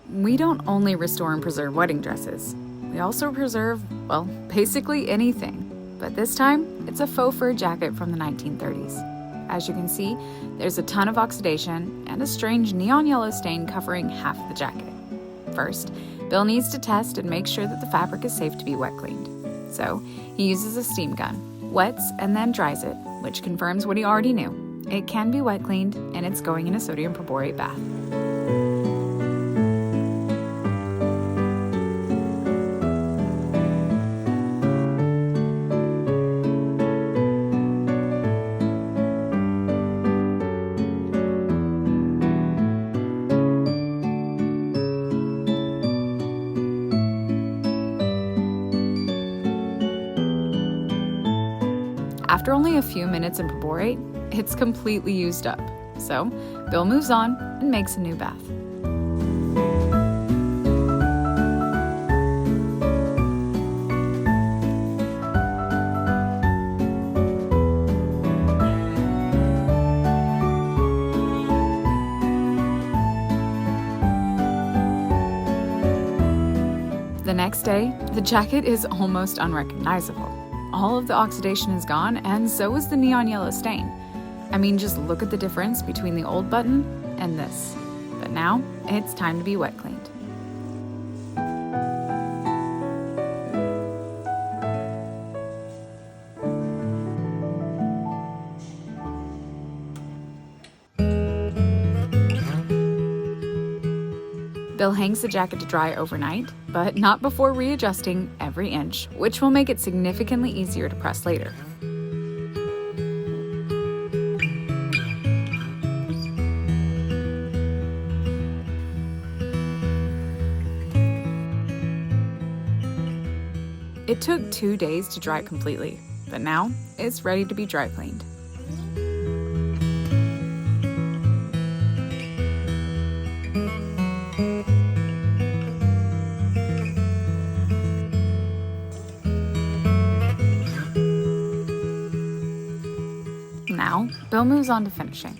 We don't only restore and preserve wedding dresses. We also preserve, well, basically anything. But this time, it's a faux fur jacket from the 1930s. As you can see, there's a ton of oxidation and a strange neon yellow stain covering half of the jacket. First, Bill needs to test and make sure that the fabric is safe to be wet cleaned. So, he uses a steam gun, wets and then dries it, which confirms what he already knew. It can be wet cleaned, and it's going in a sodium perborate bath. After only a few minutes in perborate, it's completely used up. So, Bill moves on and makes a new bath. The next day, the jacket is almost unrecognizable. All of the oxidation is gone, and so is the neon yellow stain. I mean, just look at the difference between the old button and this. But now, it's time to be wet cleaned. Bill hangs the jacket to dry overnight, but not before readjusting every inch, which will make it significantly easier to press later. It took 2 days to dry completely, but now it's ready to be dry cleaned. Now, Bill moves on to finishing.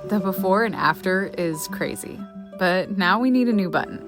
The before and after is crazy, but now we need a new button.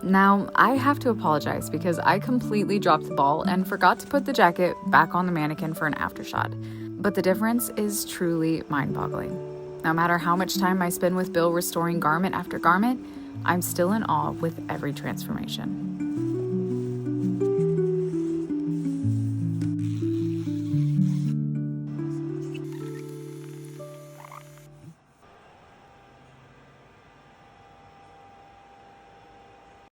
Now, I have to apologize because I completely dropped the ball and forgot to put the jacket back on the mannequin for an aftershot, but the difference is truly mind-boggling. No matter how much time I spend with Bill restoring garment after garment, I'm still in awe with every transformation.